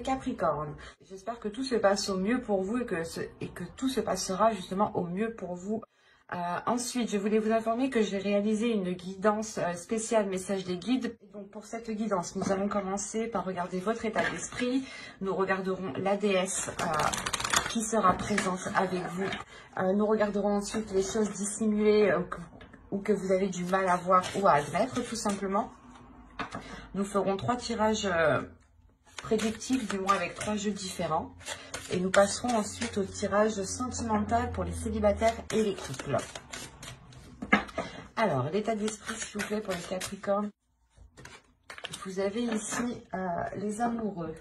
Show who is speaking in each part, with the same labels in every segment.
Speaker 1: Capricorne, j'espère que tout se passe au mieux pour vous et que tout se passera justement au mieux pour vous. Ensuite, je voulais vous informer que j'ai réalisé une guidance spéciale message des guides. Et donc pour cette guidance, nous allons commencer par regarder votre état d'esprit. Nous regarderons la déesse qui sera présente avec vous. Nous regarderons ensuite les choses dissimulées ou que vous avez du mal à voir ou à admettre tout simplement. Nous ferons 3 tirages prédictif, du moins avec 3 jeux différents. Et nous passerons ensuite au tirage sentimental pour les célibataires et les couples. Alors, l'état d'esprit, s'il vous plaît, pour les Capricornes. Vous avez ici les amoureux.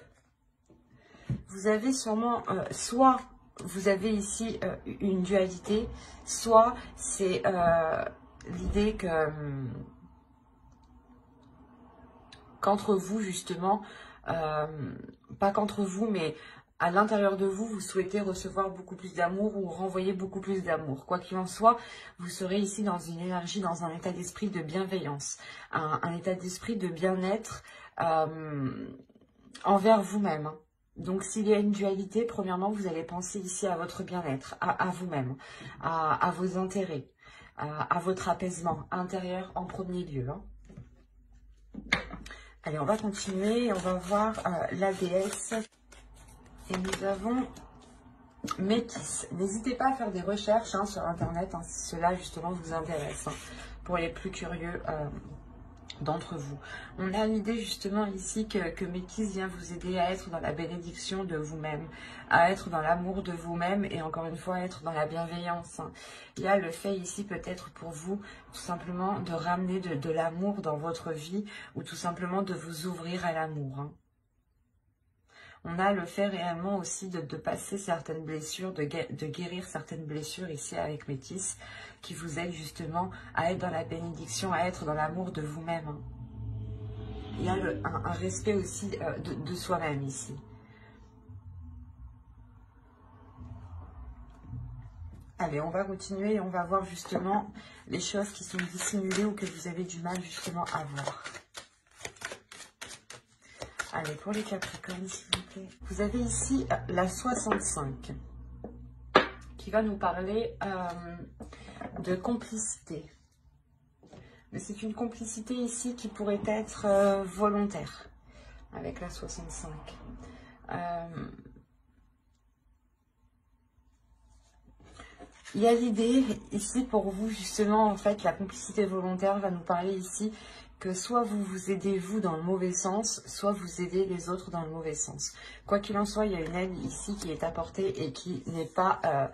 Speaker 1: Vous avez sûrement, soit vous avez ici une dualité, soit c'est l'idée que qu'entre vous, justement, pas qu'entre vous, mais à l'intérieur de vous, vous souhaitez recevoir beaucoup plus d'amour ou renvoyer beaucoup plus d'amour. Quoi qu'il en soit, vous serez ici dans une énergie, dans un état d'esprit de bienveillance, un état d'esprit de bien-être envers vous-même. Donc, s'il y a une dualité, premièrement, vous allez penser ici à votre bien-être, à vous-même, à vos intérêts, à votre apaisement intérieur en premier lieu. Allez, on va continuer, on va voir la déesse. Et nous avons Métis. N'hésitez pas à faire des recherches sur Internet, si cela justement vous intéresse, pour les plus curieux d'entre vous. On a l'idée justement ici que Métis vient vous aider à être dans la bénédiction de vous-même, à être dans l'amour de vous-même et encore une fois, être dans la bienveillance. Il y a le fait ici peut-être pour vous, tout simplement, de ramener de l'amour dans votre vie ou tout simplement de vous ouvrir à l'amour. On a le fait réellement aussi de passer certaines blessures, de guérir certaines blessures ici avec Métis, qui vous aide justement à être dans la bénédiction, à être dans l'amour de vous-même. Il y a un respect aussi de soi-même ici. Allez, on va continuer et on va voir justement les choses qui sont dissimulées ou que vous avez du mal justement à voir. Allez, pour les Capricornes, s'il vous plaît. Vous avez ici la 65 qui va nous parler de complicité. Mais c'est une complicité ici qui pourrait être volontaire avec la 65. Il y a l'idée ici pour vous, justement, en fait, la complicité volontaire va nous parler ici que soit vous vous aidez vous dans le mauvais sens, soit vous aidez les autres dans le mauvais sens. Quoi qu'il en soit, il y a une aide ici qui est apportée et qui n'est pas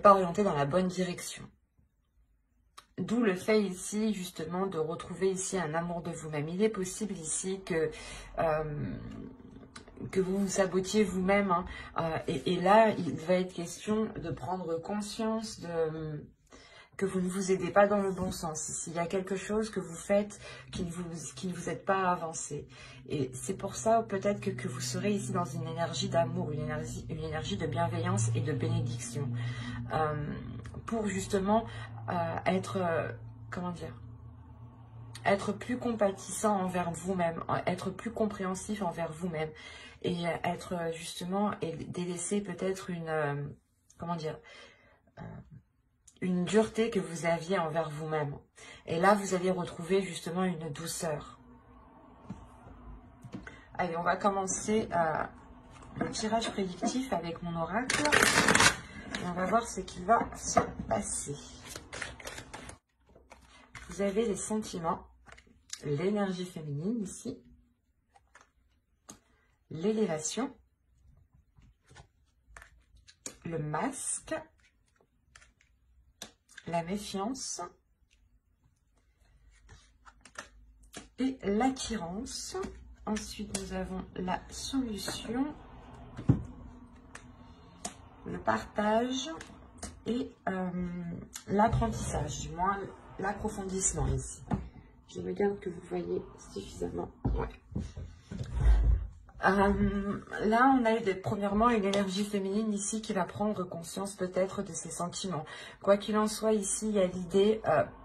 Speaker 1: orientée dans la bonne direction. D'où le fait ici, justement, de retrouver ici un amour de vous-même. Il est possible ici que vous vous sabotiez vous-même. Et là, il va être question de prendre conscience que vous ne vous aidez pas dans le bon sens. S'il y a quelque chose que vous faites qui ne vous aide pas à avancer. Et c'est pour ça peut-être que vous serez ici dans une énergie d'amour, une énergie de bienveillance et de bénédiction. Pour justement être, comment dire, être plus compatissant envers vous-même, être plus compréhensif envers vous-même. Et être justement, et délaisser peut-être une, comment dire, une dureté que vous aviez envers vous-même. Et là, vous allez retrouver justement une douceur. Allez, on va commencer le tirage prédictif avec mon oracle. Et on va voir ce qui va se passer. Vous avez les sentiments, l'énergie féminine ici, l'élévation, le masque, la méfiance et l'attirance. Ensuite, nous avons la solution, le partage et l'apprentissage, du moins l'approfondissement ici. Je regarde que vous voyez suffisamment. Ouais. Là, on a premièrement une énergie féminine ici qui va prendre conscience peut-être de ses sentiments. Quoi qu'il en soit, ici, il y a l'idée,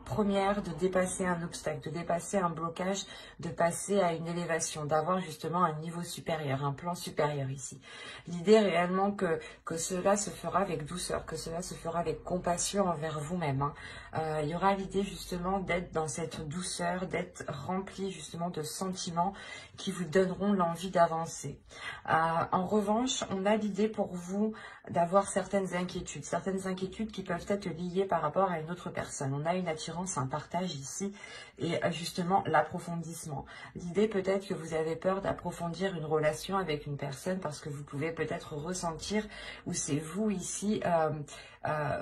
Speaker 1: première de dépasser un obstacle, de dépasser un blocage, de passer à une élévation, d'avoir justement un niveau supérieur, un plan supérieur ici. L'idée réellement que cela se fera avec douceur, que cela se fera avec compassion envers vous-même. Hein. Il y aura l'idée justement d'être dans cette douceur, d'être rempli justement de sentiments qui vous donneront l'envie d'avancer. En revanche, on a l'idée pour vous d'avoir certaines inquiétudes qui peuvent être liées par rapport à une autre personne. On a une attirance, un partage ici et justement l'approfondissement. L'idée peut-être que vous avez peur d'approfondir une relation avec une personne parce que vous pouvez peut-être ressentir, ou c'est vous ici,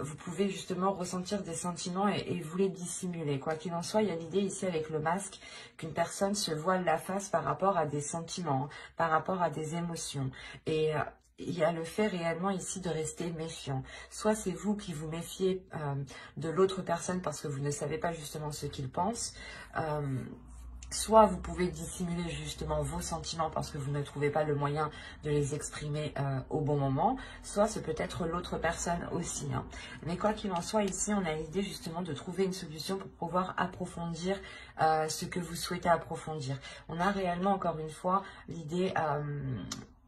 Speaker 1: vous pouvez justement ressentir des sentiments et vous les dissimuler. Quoi qu'il en soit, il y a l'idée ici avec le masque qu'une personne se voile la face par rapport à des sentiments, par rapport à des émotions. Et il y a le fait réellement ici de rester méfiant. Soit c'est vous qui vous méfiez de l'autre personne parce que vous ne savez pas justement ce qu'il pense. Soit vous pouvez dissimuler justement vos sentiments parce que vous ne trouvez pas le moyen de les exprimer au bon moment. Soit c'est peut-être l'autre personne aussi. Hein. Mais quoi qu'il en soit, ici, on a l'idée justement de trouver une solution pour pouvoir approfondir ce que vous souhaitez approfondir. On a réellement, encore une fois, l'idée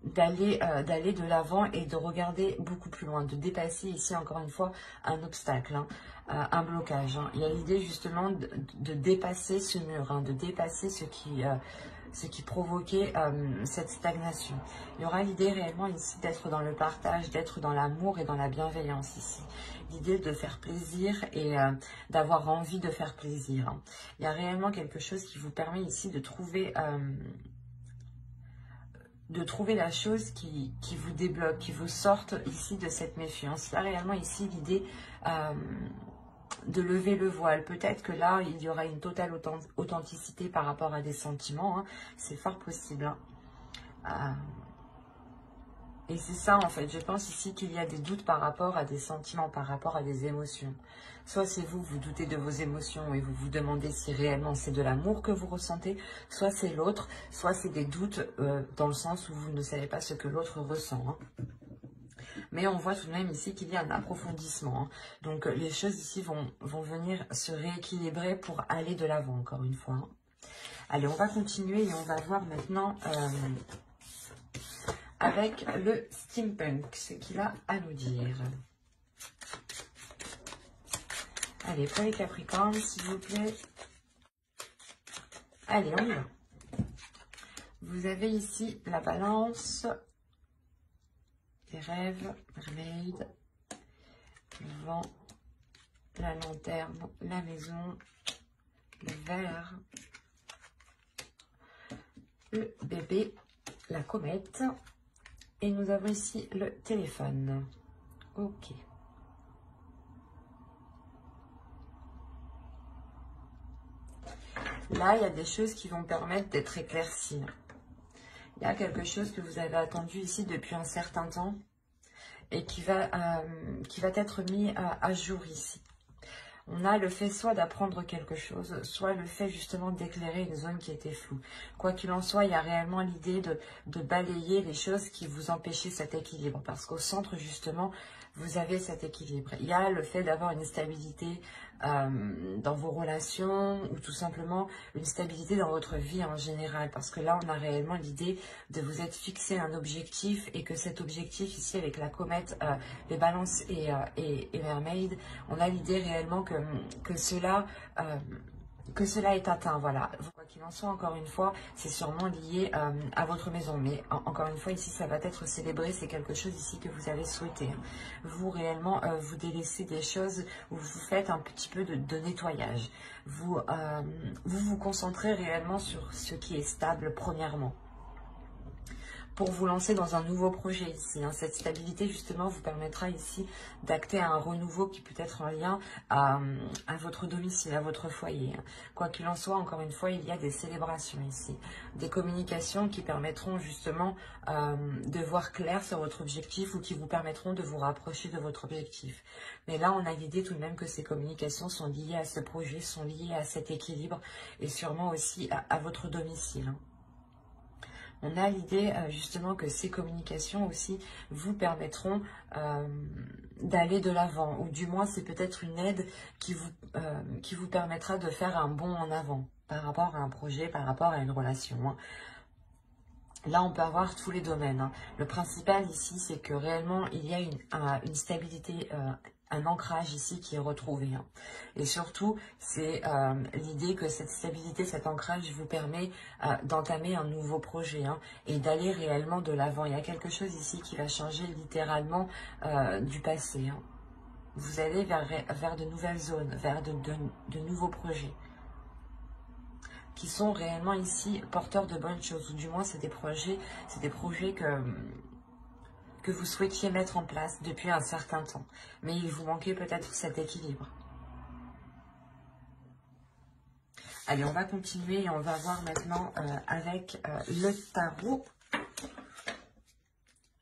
Speaker 1: d'aller de l'avant et de regarder beaucoup plus loin, de dépasser ici encore une fois un obstacle, hein, un blocage. Hein. Il y a l'idée justement de dépasser ce mur, hein, de dépasser ce qui provoquait cette stagnation. Il y aura l'idée réellement ici d'être dans le partage, d'être dans l'amour et dans la bienveillance ici. L'idée de faire plaisir et d'avoir envie de faire plaisir. Hein. Il y a réellement quelque chose qui vous permet ici de trouver la chose qui vous débloque, qui vous sorte ici de cette méfiance. Là, réellement, ici, l'idée de lever le voile. Peut-être que là, il y aura une totale authenticité par rapport à des sentiments. Hein. C'est fort possible. Hein. Et c'est ça, en fait. Je pense ici qu'il y a des doutes par rapport à des sentiments, par rapport à des émotions. Soit c'est vous, vous doutez de vos émotions et vous vous demandez si réellement c'est de l'amour que vous ressentez. Soit c'est l'autre, soit c'est des doutes dans le sens où vous ne savez pas ce que l'autre ressent. Hein. Mais on voit tout de même ici qu'il y a un approfondissement. Hein. Donc les choses ici vont venir se rééquilibrer pour aller de l'avant, encore une fois. Hein. Allez, on va continuer et on va voir maintenant avec le steampunk, ce qu'il a à nous dire. Allez, pour les Capricornes, s'il vous plaît. Allez, on y va. Vous avez ici la balance, les rêves, mermaid, le vent, la lanterne, la maison, le verre, le bébé, la comète. Et nous avons ici le téléphone. Ok. Là, il y a des choses qui vont permettre d'être éclaircies. Il y a quelque chose que vous avez attendu ici depuis un certain temps et qui va être mis à jour ici. On a le fait soit d'apprendre quelque chose, soit le fait justement d'éclairer une zone qui était floue. Quoi qu'il en soit, il y a réellement l'idée de balayer les choses qui vous empêchaient cet équilibre. Parce qu'au centre, justement, vous avez cet équilibre. Il y a le fait d'avoir une stabilité dans vos relations ou tout simplement une stabilité dans votre vie en général. Parce que là, on a réellement l'idée de vous être fixé un objectif et que cet objectif ici avec la comète, les balances et mermaid, on a l'idée réellement que cela est atteint. Voilà. Quoi qu'il en soit, encore une fois, c'est sûrement lié à votre maison. Mais encore une fois, ici, ça va être célébré. C'est quelque chose ici que vous avez souhaité. Vous, réellement, vous délaissez des choses où vous faites un petit peu de nettoyage. Vous vous concentrez réellement sur ce qui est stable, premièrement, pour vous lancer dans un nouveau projet ici. Hein. Cette stabilité, justement, vous permettra ici d'acter un renouveau qui peut être en lien à votre domicile, à votre foyer. Quoi qu'il en soit, encore une fois, il y a des célébrations ici. Des communications qui permettront justement de voir clair sur votre objectif ou qui vous permettront de vous rapprocher de votre objectif. Mais là, on a l'idée tout de même que ces communications sont liées à ce projet, sont liées à cet équilibre et sûrement aussi à votre domicile. Hein. On a l'idée justement que ces communications aussi vous permettront d'aller de l'avant, ou du moins c'est peut-être une aide qui vous permettra de faire un bond en avant par rapport à un projet, par rapport à une relation. Là, on peut avoir tous les domaines. Hein. Le principal ici, c'est que réellement, il y a une stabilité, un ancrage ici qui est retrouvé. Hein. Et surtout, c'est l'idée que cette stabilité, cet ancrage vous permet d'entamer un nouveau projet hein, et d'aller réellement de l'avant. Il y a quelque chose ici qui va changer littéralement du passé. Hein. Vous allez vers de nouvelles zones, vers de nouveaux projets qui sont réellement ici porteurs de bonnes choses, ou du moins c'est des projets que vous souhaitiez mettre en place depuis un certain temps, mais il vous manquait peut-être cet équilibre. Allez, on va continuer et on va voir maintenant avec le tarot.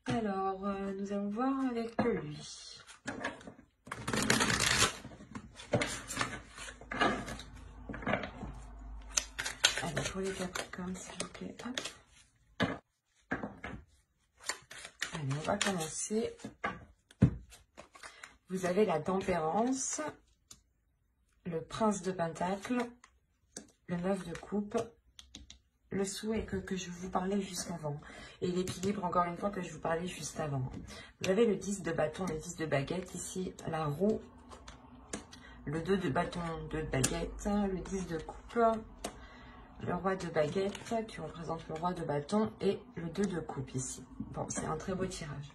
Speaker 1: Alors, nous allons voir avec lui. Allez, pour les Capricornes, s'il vous plaît. Hop. Allez, on va commencer. Vous avez la tempérance, le prince de Pentacle, le 9 de coupe, le souhait que je vous parlais juste avant, et l'équilibre, encore une fois, que je vous parlais juste avant. Vous avez le 10 de bâton, le 10 de baguette, ici, la roue, le 2 de bâton, 2 de baguette, le 10 de coupe, le roi de baguette qui représente le roi de bâton et le 2 de coupe ici. Bon, c'est un très beau tirage.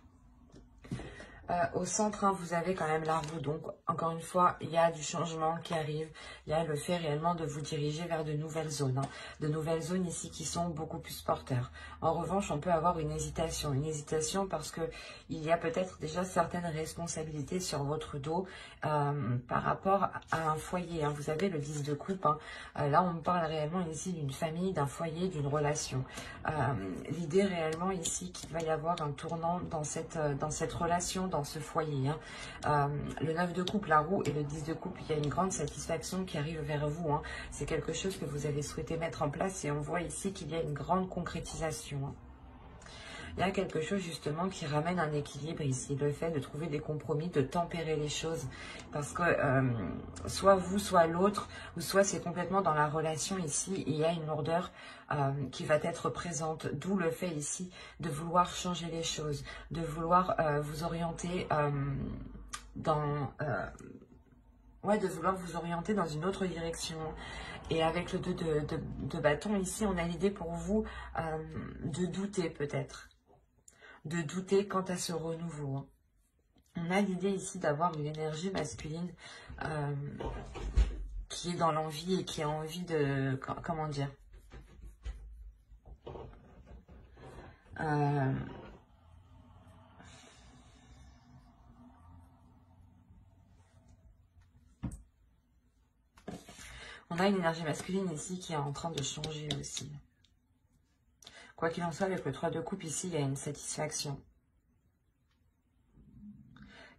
Speaker 1: Au centre, hein, vous avez quand même la roue. Donc, encore une fois, il y a du changement qui arrive. Il y a le fait réellement de vous diriger vers de nouvelles zones. Hein. De nouvelles zones ici qui sont beaucoup plus porteurs. En revanche, on peut avoir une hésitation. Une hésitation parce que il y a peut-être déjà certaines responsabilités sur votre dos par rapport à un foyer. Hein. Vous avez le 10 de coupe. Hein. Là, on parle réellement ici d'une famille, d'un foyer, d'une relation. L'idée réellement ici qu'il va y avoir un tournant dans cette relation, dans ce foyer. Hein. Le 9 de coupe, la roue, et le 10 de coupe, il y a une grande satisfaction qui arrive vers vous. Hein. C'est quelque chose que vous avez souhaité mettre en place et on voit ici qu'il y a une grande concrétisation. Hein. Il y a quelque chose justement qui ramène un équilibre ici, le fait de trouver des compromis, de tempérer les choses. Parce que soit vous, soit l'autre, ou soit c'est complètement dans la relation ici, il y a une lourdeur qui va être présente. D'où le fait ici de vouloir changer les choses, de vouloir vous orienter de vouloir vous orienter dans une autre direction. Et avec le 2 de bâton ici, on a l'idée pour vous de douter peut-être. De douter quant à ce renouveau. Hein. On a l'idée ici d'avoir une énergie masculine qui est dans l'envie et qui a envie de... Comment dire on a une énergie masculine ici qui est en train de changer aussi. Quoi qu'il en soit, avec le 3 de coupe ici, il y a une satisfaction.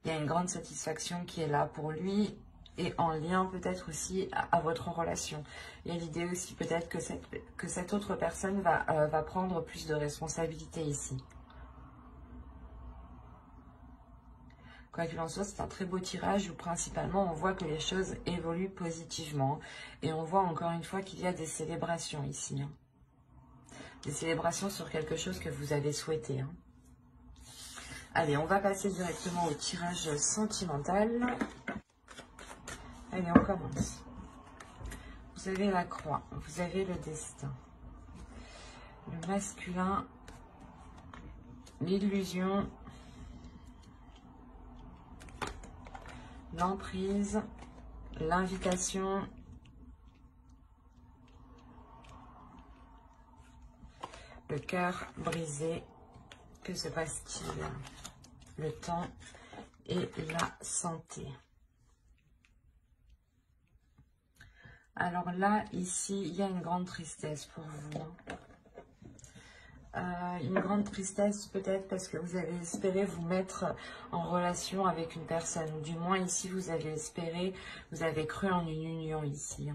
Speaker 1: Il y a une grande satisfaction qui est là pour lui et en lien peut-être aussi à votre relation. Il y a l'idée aussi peut-être que cette autre personne va prendre plus de responsabilités ici. Quoi qu'il en soit, c'est un très beau tirage où principalement on voit que les choses évoluent positivement. Et on voit encore une fois qu'il y a des célébrations ici. Hein. Des célébrations sur quelque chose que vous avez souhaité. Hein. Allez, on va passer directement au tirage sentimental. Allez, on commence. Vous avez la croix, vous avez le destin, le masculin, l'illusion, l'emprise, l'invitation, le cœur brisé. Que se passe-t-il? Le temps et la santé. Alors là, ici, il y a une grande tristesse pour vous. Une grande tristesse peut-être parce que vous avez espéré vous mettre en relation avec une personne. Ou du moins ici, vous avez espéré, vous avez cru en une union ici.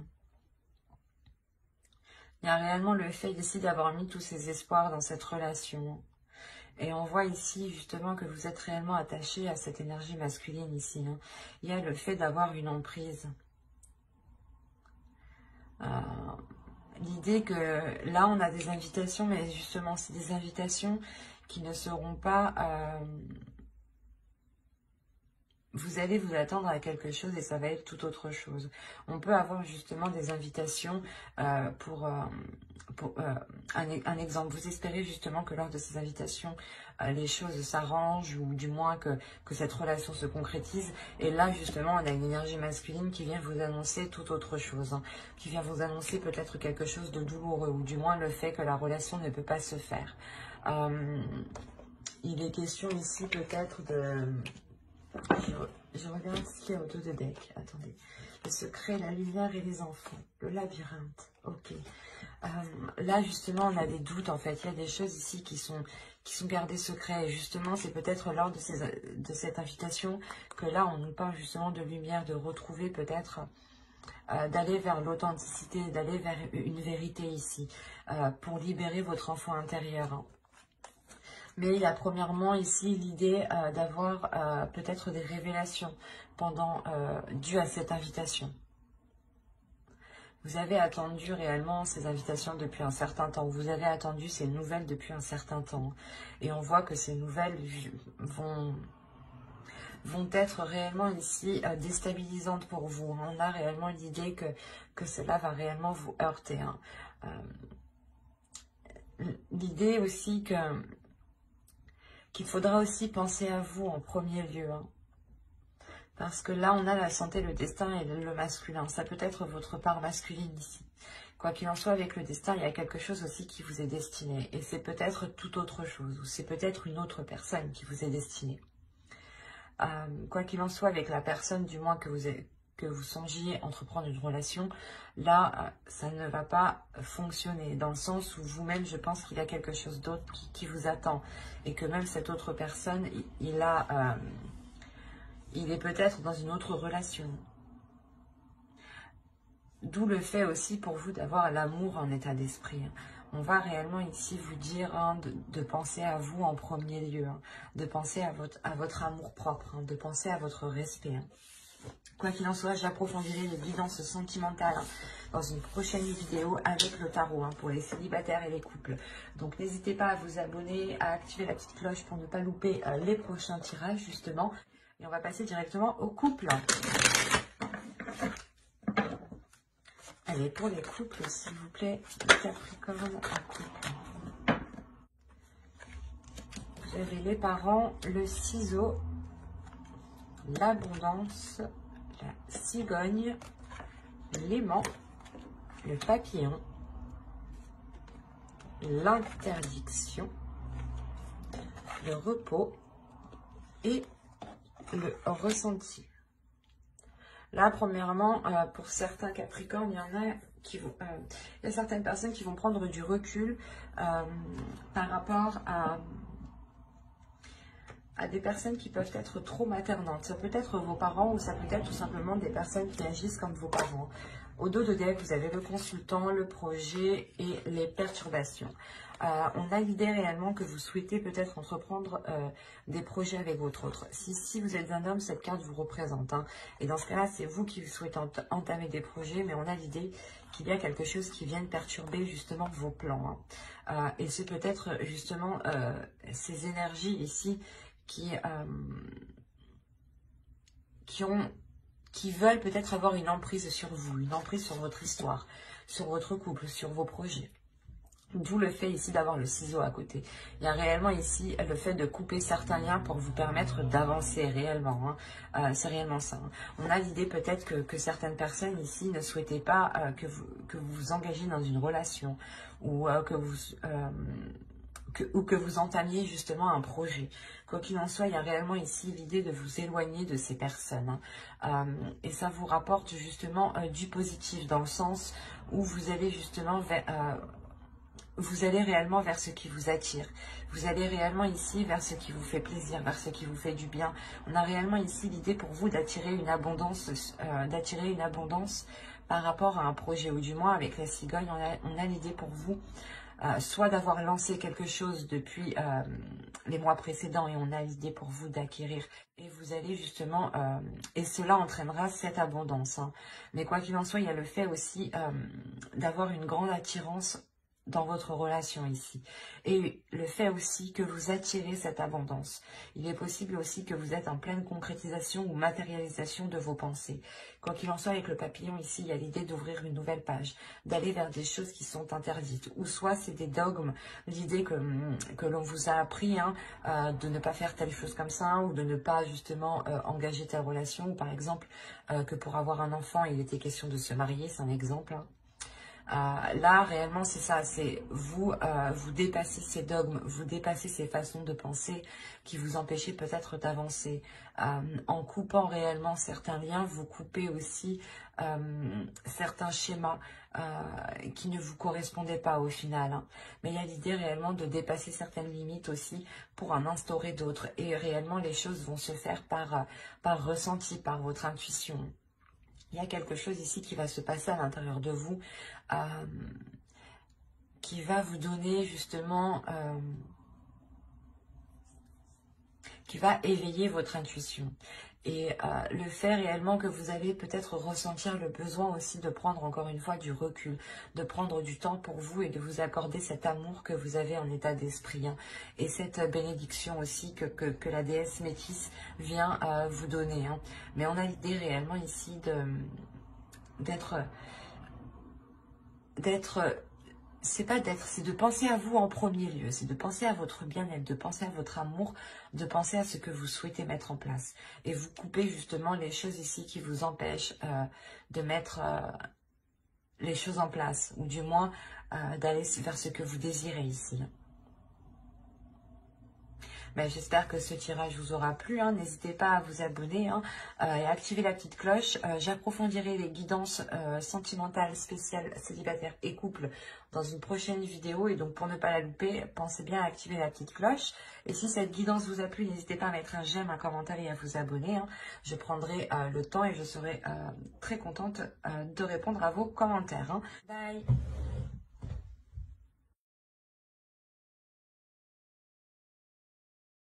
Speaker 1: Il y a réellement le fait ici d'avoir mis tous ses espoirs dans cette relation. Et on voit ici justement que vous êtes réellement attaché à cette énergie masculine ici. Hein. Il y a le fait d'avoir une emprise. L'idée que là on a des invitations, mais justement c'est des invitations qui ne seront pas... vous allez vous attendre à quelque chose et ça va être tout autre chose. On peut avoir justement des invitations pour un exemple. Vous espérez justement que lors de ces invitations, les choses s'arrangent ou du moins que cette relation se concrétise. Et là, justement, on a une énergie masculine qui vient vous annoncer tout autre chose. Hein, qui vient vous annoncer peut-être quelque chose de douloureux ou du moins le fait que la relation ne peut pas se faire. Il est question ici peut-être de... Je regarde ce qu'il y a autour de deck. Attendez. Le secret, la lumière et les enfants. Le labyrinthe. Ok. Là, justement, on a des doutes, en fait. Il y a des choses ici qui sont gardées secrets. Et justement, c'est peut-être lors de cette invitation que là, on nous parle justement de lumière, de retrouver peut-être... d'aller vers l'authenticité, d'aller vers une vérité ici. Pour libérer votre enfant intérieur. Hein. Mais il y a premièrement ici l'idée d'avoir peut-être des révélations dues à cette invitation. Vous avez attendu réellement ces invitations depuis un certain temps. Vous avez attendu ces nouvelles depuis un certain temps. Et on voit que ces nouvelles vont être réellement ici déstabilisantes pour vous. On a réellement l'idée que cela va réellement vous heurter. Hein. L'idée aussi qu'il faudra aussi penser à vous en premier lieu. Hein. Parce que là, on a la santé, le destin et le masculin. Ça peut être votre part masculine ici. Quoi qu'il en soit, avec le destin, il y a quelque chose aussi qui vous est destiné. Et c'est peut-être tout autre chose. Ou c'est peut-être une autre personne qui vous est destinée. Quoi qu'il en soit, avec la personne, du moins que vous songiez entreprendre une relation, là, ça ne va pas fonctionner. Dans le sens où vous-même, je pense qu'il y a quelque chose d'autre qui vous attend. Et que même cette autre personne, il est peut-être dans une autre relation. D'où le fait aussi pour vous d'avoir l'amour en état d'esprit. On va réellement ici vous dire hein, de penser à vous en premier lieu. Hein, de penser à votre amour propre. Hein, de penser à votre respect. Hein. Quoi qu'il en soit, j'approfondirai les guidances sentimentales hein, dans une prochaine vidéo avec le tarot hein, pour les célibataires et les couples. Donc n'hésitez pas à vous abonner, à activer la petite cloche pour ne pas louper les prochains tirages justement. Et on va passer directement au couple. Allez, pour les couples, s'il vous plaît, Capricorne en couple. Vous avez les parents, le ciseau, l'abondance, la cigogne, l'aimant, le papillon, l'interdiction, le repos et le ressenti. Là, premièrement, pour certains Capricornes, il y en a qui vont, il y a certaines personnes qui vont prendre du recul par rapport à des personnes qui peuvent être trop maternantes. Ça peut être vos parents ou ça peut être tout simplement des personnes qui agissent comme vos parents. Au dos de deck, vous avez le consultant, le projet et les perturbations. On a l'idée réellement que vous souhaitez peut-être entreprendre des projets avec votre autre. Si vous êtes un homme, cette carte vous représente. Hein. Et dans ce cas-là, c'est vous qui souhaitez entamer des projets, mais on a l'idée qu'il y a quelque chose qui vient perturber justement vos plans. Hein. Et c'est peut-être justement ces énergies ici qui veulent peut-être avoir une emprise sur vous, une emprise sur votre histoire, sur votre couple, sur vos projets. D'où le fait ici d'avoir le ciseau à côté. Il y a réellement ici le fait de couper certains liens pour vous permettre d'avancer réellement. Hein. C'est réellement ça. Hein. On a l'idée peut-être que certaines personnes ici ne souhaitaient pas que vous vous engagiez dans une relation ou que vous entamiez justement un projet. Quoi qu'il en soit, il y a réellement ici l'idée de vous éloigner de ces personnes. Hein. Et ça vous rapporte justement du positif dans le sens où vous allez justement vous allez réellement vers ce qui vous attire. Vous allez réellement ici vers ce qui vous fait plaisir, vers ce qui vous fait du bien. On a réellement ici l'idée pour vous d'attirer une abondance par rapport à un projet, ou du moins avec la cigogne, on a l'idée pour vous, soit d'avoir lancé quelque chose depuis les mois précédents et on a l'idée pour vous d'acquérir et vous allez justement, et cela entraînera cette abondance. Hein. Mais quoi qu'il en soit, il y a le fait aussi d'avoir une grande attirance dans votre relation ici. Et le fait aussi que vous attirez cette abondance. Il est possible aussi que vous êtes en pleine concrétisation ou matérialisation de vos pensées. Quoi qu'il en soit, avec le papillon ici, il y a l'idée d'ouvrir une nouvelle page, d'aller vers des choses qui sont interdites. Ou soit c'est des dogmes, l'idée que l'on vous a appris hein, de ne pas faire telle chose comme ça, ou de ne pas justement engager telle relation. Ou par exemple, que pour avoir un enfant, il était question de se marier, c'est un exemple. Hein. Là, réellement, c'est ça, c'est vous, vous dépassez ces dogmes, vous dépassez ces façons de penser qui vous empêchaient peut-être d'avancer. En coupant réellement certains liens, vous coupez aussi certains schémas qui ne vous correspondaient pas au final. Hein. Mais il y a l'idée réellement de dépasser certaines limites aussi pour en instaurer d'autres. Et réellement, les choses vont se faire par ressenti, par votre intuition. Il y a quelque chose ici qui va se passer à l'intérieur de vous, qui va vous donner justement, qui va éveiller votre intuition. Et le fait réellement que vous allez peut-être ressentir le besoin aussi de prendre encore une fois du recul, de prendre du temps pour vous et de vous accorder cet amour que vous avez en état d'esprit. Hein, et cette bénédiction aussi que la déesse métisse vient vous donner. Hein. Mais on a l'idée réellement ici c'est de penser à vous en premier lieu, c'est de penser à votre bien-être, de penser à votre amour, de penser à ce que vous souhaitez mettre en place. Et vous coupez justement les choses ici qui vous empêchent de mettre les choses en place, ou du moins d'aller vers ce que vous désirez ici. J'espère que ce tirage vous aura plu. Hein. N'hésitez pas à vous abonner hein, et à activer la petite cloche. J'approfondirai les guidances sentimentales spéciales célibataires et couples dans une prochaine vidéo. Et donc pour ne pas la louper, pensez bien à activer la petite cloche. Et si cette guidance vous a plu, n'hésitez pas à mettre un j'aime, un commentaire et à vous abonner. Hein. Je prendrai le temps et je serai très contente de répondre à vos commentaires. Hein. Bye!